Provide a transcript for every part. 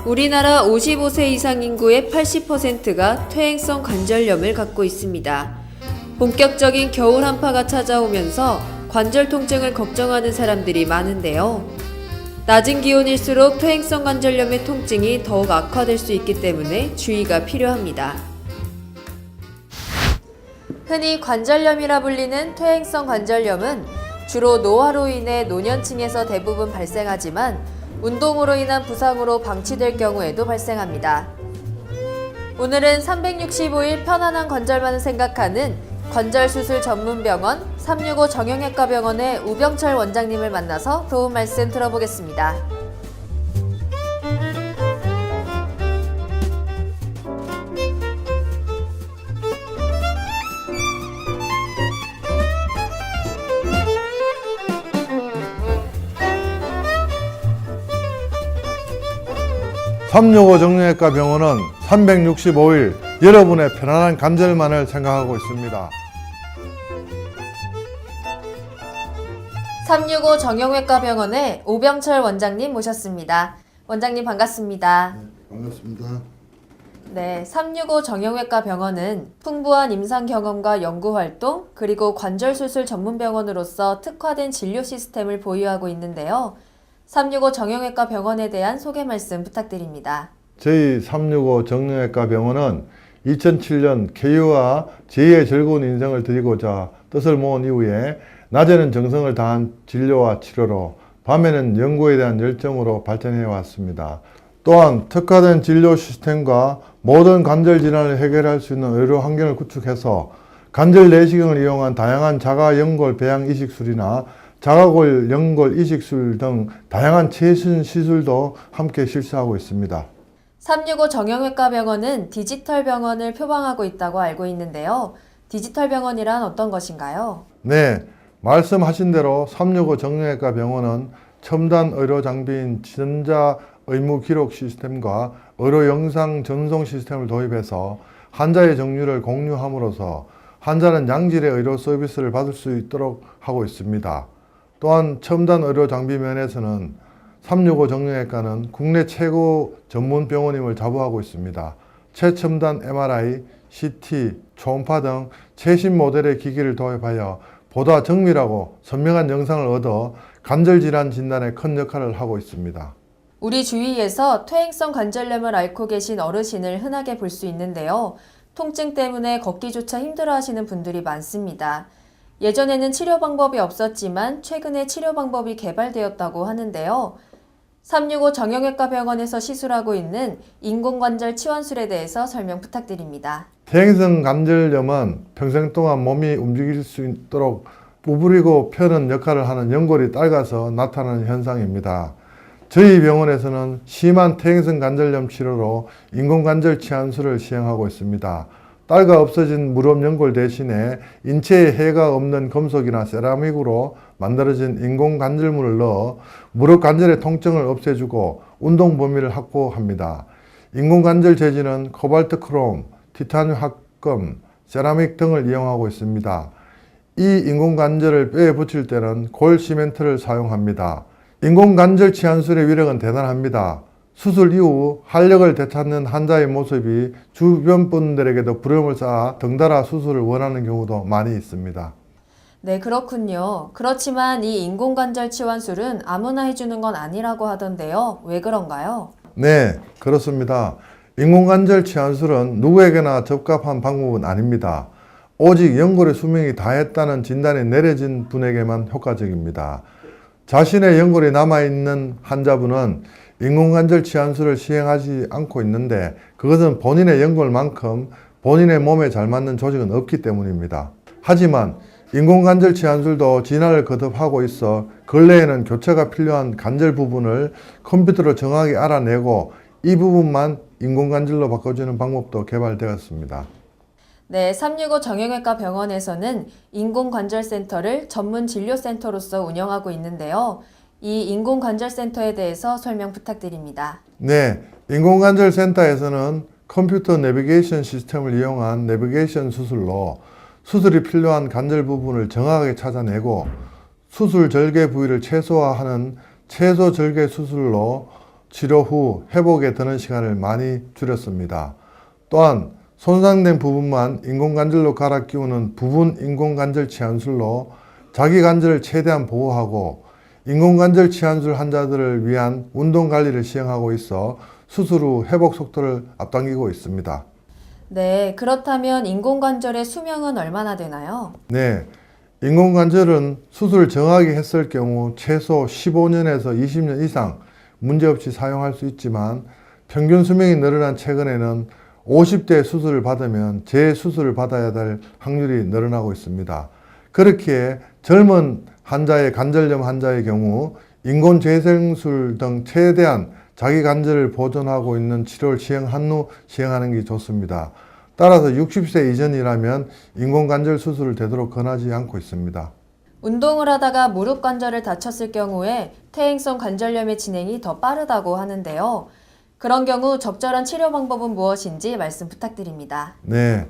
우리나라 55세 이상 인구의 80%가 퇴행성 관절염을 갖고 있습니다. 본격적인 겨울 한파가 찾아오면서 관절 통증을 걱정하는 사람들이 많은데요. 낮은 기온일수록 퇴행성 관절염의 통증이 더욱 악화될 수 있기 때문에 주의가 필요합니다. 흔히 관절염이라 불리는 퇴행성 관절염은 주로 노화로 인해 노년층에서 대부분 발생하지만 운동으로 인한 부상으로 방치될 경우에도 발생합니다. 오늘은 365일 편안한 관절만을 생각하는 관절수술 전문병원 365 정형외과병원의 우병철 원장님을 만나서 도움 말씀 들어보겠습니다. (365) 정형외과 병원은 365일 여러분의 편안한 관절만을 생각하고 있습니다. 365 정형외과병원의 우병철 원장님 모셨습니다. 원장님 반갑습니다. 반갑습니다. 네, 365 정형외과병원은 풍부한 임상 경험과 연구활동 그리고 관절수술 전문병원으로서 특화된 진료 시스템을 보유하고 있는데요. 365 정형외과 병원에 대한 소개 말씀 부탁드립니다. 저희 365 정형외과 병원은 2007년 KU와 제2의 즐거운 인생을 드리고자 뜻을 모은 이후에 낮에는 정성을 다한 진료와 치료로 밤에는 연구에 대한 열정으로 발전해 왔습니다. 또한 특화된 진료 시스템과 모든 관절 질환을 해결할 수 있는 의료 환경을 구축해서 관절 내시경을 이용한 다양한 자가 연골 배양 이식술이나 자가골 연골 이식술 등 다양한 최신 시술도 함께 실시하고 있습니다. 365 정형외과 병원은 디지털 병원을 표방하고 있다고 알고 있는데요. 디지털 병원이란 어떤 것인가요? 네, 말씀하신 대로 365 정형외과 병원은 첨단 의료 장비인 전자 의무 기록 시스템과 의료 영상 전송 시스템을 도입해서 환자의 정보를 공유함으로써 환자는 양질의 의료 서비스를 받을 수 있도록 하고 있습니다. 또한 첨단 의료 장비 면에서는 365 정형외과는 국내 최고 전문 병원임을 자부하고 있습니다. 최첨단 MRI, CT, 초음파 등 최신 모델의 기기를 도입하여 보다 정밀하고 선명한 영상을 얻어 관절 질환 진단에 큰 역할을 하고 있습니다. 우리 주위에서 퇴행성 관절염을 앓고 계신 어르신을 흔하게 볼 수 있는데요. 통증 때문에 걷기조차 힘들어하시는 분들이 많습니다. 예전에는 치료 방법이 없었지만 최근에 치료 방법이 개발되었다고 하는데요. 365 정형외과 병원에서 시술하고 있는 인공관절 치환술에 대해서 설명 부탁드립니다. 퇴행성 관절염은 평생 동안 몸이 움직일 수 있도록 구부리고 펴는 역할을 하는 연골이 낡아서 나타나는 현상입니다. 저희 병원에서는 심한 퇴행성 관절염 치료로 인공관절 치환술을 시행하고 있습니다. 낡아 없어진 무릎 연골 대신에 인체에 해가 없는 금속이나 세라믹으로 만들어진 인공관절물을 넣어 무릎 관절의 통증을 없애주고 운동 범위를 확보합니다. 인공관절 재질은 코발트 크롬, 티타늄 합금, 세라믹 등을 이용하고 있습니다. 이 인공관절을 뼈에 붙일 때는 골 시멘트를 사용합니다. 인공관절 치환술의 위력은 대단합니다. 수술 이후 활력을 되찾는 환자의 모습이 주변 분들에게도 부러움을 쌓아 덩달아 수술을 원하는 경우도 많이 있습니다. 네, 그렇군요. 그렇지만 이 인공관절 치환술은 아무나 해주는 건 아니라고 하던데요. 왜 그런가요? 네, 그렇습니다. 인공관절 치환술은 누구에게나 적합한 방법은 아닙니다. 오직 연골의 수명이 다했다는 진단이 내려진 분에게만 효과적입니다. 자신의 연골이 남아있는 환자분은 인공관절 치환술을 시행하지 않고 있는데 그것은 본인의 연골만큼 본인의 몸에 잘 맞는 조직은 없기 때문입니다. 하지만 인공관절 치환술도 진화를 거듭하고 있어 근래에는 교체가 필요한 관절 부분을 컴퓨터로 정확히 알아내고 이 부분만 인공관절로 바꿔주는 방법도 개발되었습니다. 네, 365 정형외과 병원에서는 인공관절센터를 전문 진료센터로서 운영하고 있는데요. 이 인공관절센터에 대해서 설명 부탁드립니다. 네, 인공관절센터에서는 컴퓨터 내비게이션 시스템을 이용한 내비게이션 수술로 수술이 필요한 관절 부분을 정확하게 찾아내고 수술 절개 부위를 최소화하는 최소 절개 수술로 치료 후 회복에 드는 시간을 많이 줄였습니다. 또한 손상된 부분만 인공관절로 갈아 끼우는 부분 인공관절 치환술로 자기 관절을 최대한 보호하고 인공관절 치환술 환자들을 위한 운동관리를 시행하고 있어 수술 후 회복 속도를 앞당기고 있습니다. 네, 그렇다면 인공관절의 수명은 얼마나 되나요? 네, 인공관절은 수술을 정확히 했을 경우 최소 15년에서 20년 이상 문제없이 사용할 수 있지만 평균 수명이 늘어난 최근에는 50대 수술을 받으면 재수술을 받아야 될 확률이 늘어나고 있습니다. 그렇기에 젊은 환자의 관절염 환자의 경우 인공재생술 등 최대한 자기 관절을 보존하고 있는 치료를 시행한 후 시행하는 게 좋습니다. 따라서 60세 이전이라면 인공관절 수술을 되도록 권하지 않고 있습니다. 운동을 하다가 무릎 관절을 다쳤을 경우에 퇴행성 관절염의 진행이 더 빠르다고 하는데요. 그런 경우 적절한 치료 방법은 무엇인지 말씀 부탁드립니다. 네,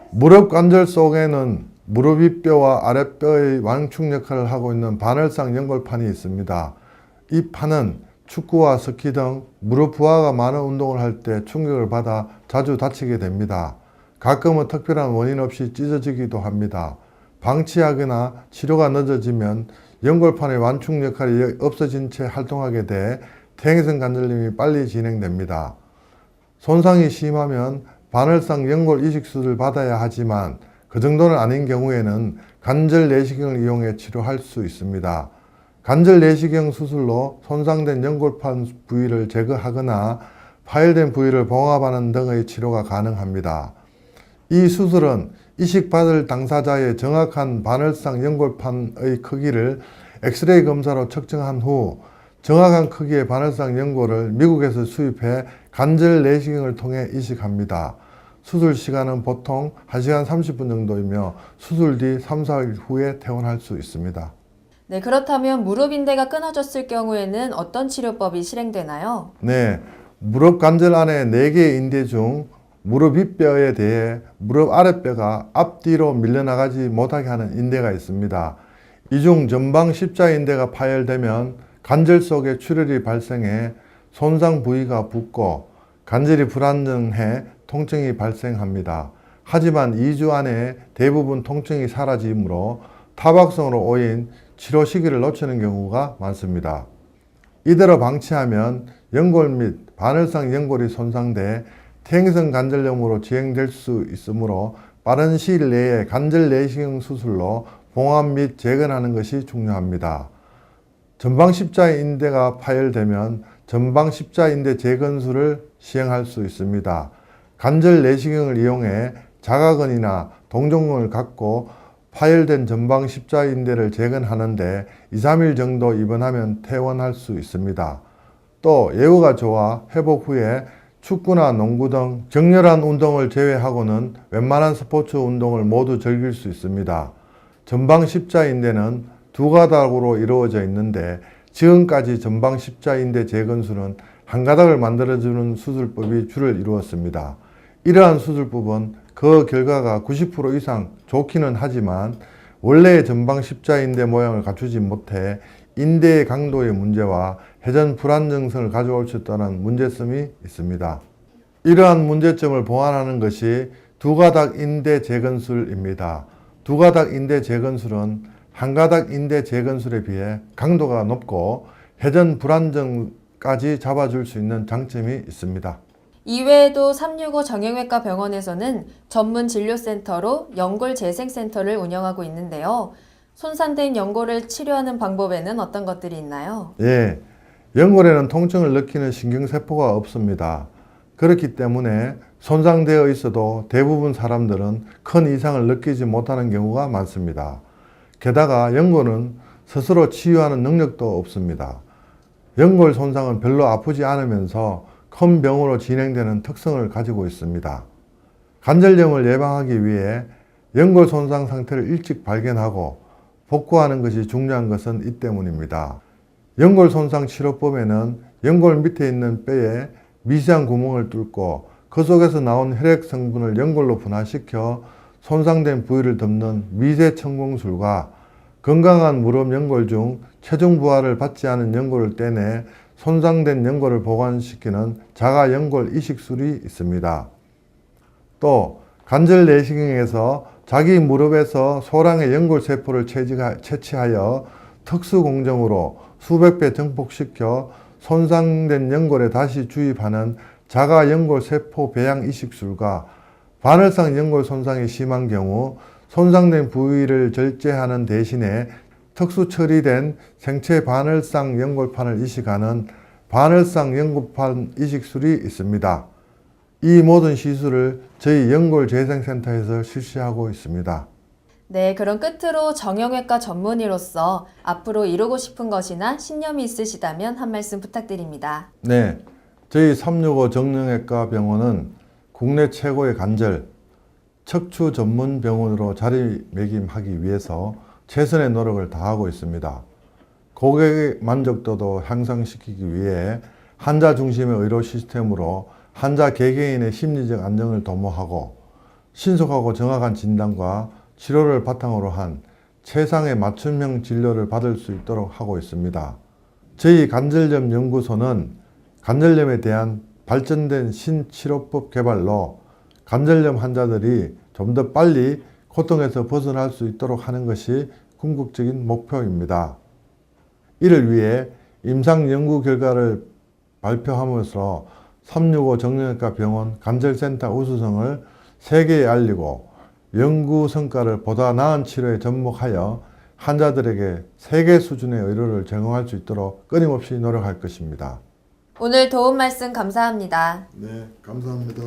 무릎 관절 속에는 무릎 윗뼈와 아랫뼈의 완충 역할을 하고 있는 반월상 연골판이 있습니다. 이 판은 축구와 스키 등 무릎 부하가 많은 운동을 할 때 충격을 받아 자주 다치게 됩니다. 가끔은 특별한 원인 없이 찢어지기도 합니다. 방치하거나 치료가 늦어지면 연골판의 완충 역할이 없어진 채 활동하게 돼 퇴행성 관절염이 빨리 진행됩니다. 손상이 심하면 반월상 연골 이식 수술을 받아야 하지만 그 정도는 아닌 경우에는 관절 내시경을 이용해 치료할 수 있습니다. 관절 내시경 수술로 손상된 연골판 부위를 제거하거나 파열된 부위를 봉합하는 등의 치료가 가능합니다. 이 수술은 이식받을 당사자의 정확한 반월상 연골판의 크기를 엑스레이 검사로 측정한 후 정확한 크기의 반월상 연골을 미국에서 수입해 관절 내시경을 통해 이식합니다. 수술 시간은 보통 1시간 30분 정도이며 수술 뒤 3, 4일 후에 퇴원할 수 있습니다. 네, 그렇다면 무릎 인대가 끊어졌을 경우에는 어떤 치료법이 실행되나요? 네, 무릎 관절 안에 4개의 인대 중 무릎 윗뼈에 대해 무릎 아랫뼈가 앞뒤로 밀려나가지 못하게 하는 인대가 있습니다. 이 중 전방 십자인대가 파열되면 관절 속에 출혈이 발생해 손상 부위가 붓고 관절이 불안정해 통증이 발생합니다. 하지만 2주 안에 대부분 통증이 사라지므로 타박성으로 오인 치료 시기를 놓치는 경우가 많습니다. 이대로 방치하면 연골 및 반월상 연골이 손상돼 퇴행성 관절염으로 진행될 수 있으므로 빠른 시일 내에 관절 내시경 수술로 봉합 및 재건하는 것이 중요합니다. 전방 십자인대가 파열되면 전방 십자인대 재건술을 시행할 수 있습니다. 관절 내시경을 이용해 자가근이나 동종근을 갖고 파열된 전방 십자인대를 재건하는데 2, 3일 정도 입원하면 퇴원할 수 있습니다. 또 예후가 좋아 회복 후에 축구나 농구 등 격렬한 운동을 제외하고는 웬만한 스포츠 운동을 모두 즐길 수 있습니다. 전방 십자인대는 두 가닥으로 이루어져 있는데 지금까지 전방 십자인대 재건술은 한 가닥을 만들어주는 수술법이 주를 이루었습니다. 이러한 수술법은 그 결과가 90% 이상 좋기는 하지만 원래의 전방 십자인대 모양을 갖추지 못해 인대의 강도의 문제와 회전 불안정성을 가져올 수 있다는 문제점이 있습니다. 이러한 문제점을 보완하는 것이 두 가닥 인대 재건술입니다. 두 가닥 인대 재건술은 한 가닥 인대 재건술에 비해 강도가 높고 회전 불안정까지 잡아줄 수 있는 장점이 있습니다. 이외에도 365 정형외과 병원에서는 전문 진료센터로 연골재생센터를 운영하고 있는데요. 손상된 연골을 치료하는 방법에는 어떤 것들이 있나요? 예, 연골에는 통증을 느끼는 신경세포가 없습니다. 그렇기 때문에 손상되어 있어도 대부분 사람들은 큰 이상을 느끼지 못하는 경우가 많습니다. 게다가 연골은 스스로 치유하는 능력도 없습니다. 연골 손상은 별로 아프지 않으면서 큰 병으로 진행되는 특성을 가지고 있습니다. 관절염을 예방하기 위해 연골 손상 상태를 일찍 발견하고 복구하는 것이 중요한 것은 이 때문입니다. 연골 손상 치료법에는 연골 밑에 있는 뼈에 미세한 구멍을 뚫고 그 속에서 나온 혈액 성분을 연골로 분화시켜 손상된 부위를 덮는 미세 천공술과 건강한 무릎 연골 중 체중 부하를 받지 않은 연골을 떼내 손상된 연골을 보관시키는 자가 연골 이식술이 있습니다. 또 관절 내시경에서 자기 무릎에서 소량의 연골 세포를 채취하여 특수 공정으로 수백 배 증폭시켜 손상된 연골에 다시 주입하는 자가 연골 세포 배양 이식술과 반월상 연골 손상이 심한 경우 손상된 부위를 절제하는 대신에 특수 처리된 생체 반월상 연골판을 이식하는 반월상 연골판 이식술이 있습니다. 이 모든 시술을 저희 연골재생센터에서 실시하고 있습니다. 네, 그럼 끝으로 정형외과 전문의로서 앞으로 이루고 싶은 것이나 신념이 있으시다면 한 말씀 부탁드립니다. 네, 저희 365 정형외과 병원은 국내 최고의 관절, 척추 전문 병원으로 자리매김하기 위해서 최선의 노력을 다하고 있습니다. 고객의 만족도도 향상시키기 위해 환자 중심의 의료 시스템으로 환자 개개인의 심리적 안정을 도모하고 신속하고 정확한 진단과 치료를 바탕으로 한 최상의 맞춤형 진료를 받을 수 있도록 하고 있습니다. 저희 관절염 연구소는 관절염에 대한 발전된 신치료법 개발로 관절염 환자들이 좀 더 빨리 고통에서 벗어날 수 있도록 하는 것이 궁극적인 목표입니다. 이를 위해 임상 연구 결과를 발표함으로써 365 정형외과 병원 관절센터 우수성을 세계에 알리고 연구 성과를 보다 나은 치료에 접목하여 환자들에게 세계 수준의 의료를 제공할 수 있도록 끊임없이 노력할 것입니다. 오늘 도움 말씀 감사합니다. 네, 감사합니다.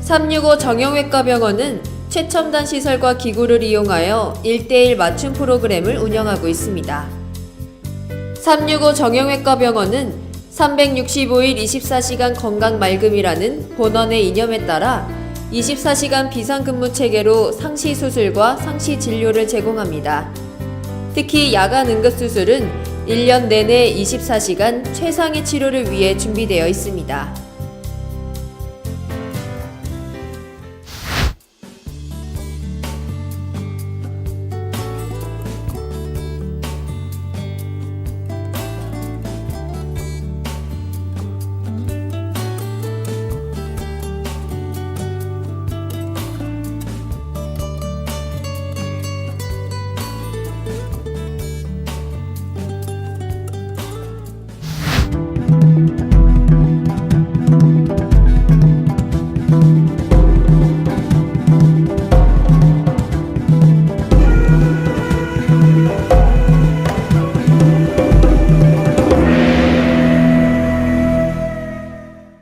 365 정형외과 병원은 최첨단 시설과 기구를 이용하여 1:1 맞춤 프로그램을 운영하고 있습니다. 365 정형외과 병원은 365일 24시간 건강 맑음이라는 본원의 이념에 따라 24시간 비상근무 체계로 상시 수술과 상시 진료를 제공합니다. 특히 야간 응급수술은 1년 내내 24시간 최상의 치료를 위해 준비되어 있습니다.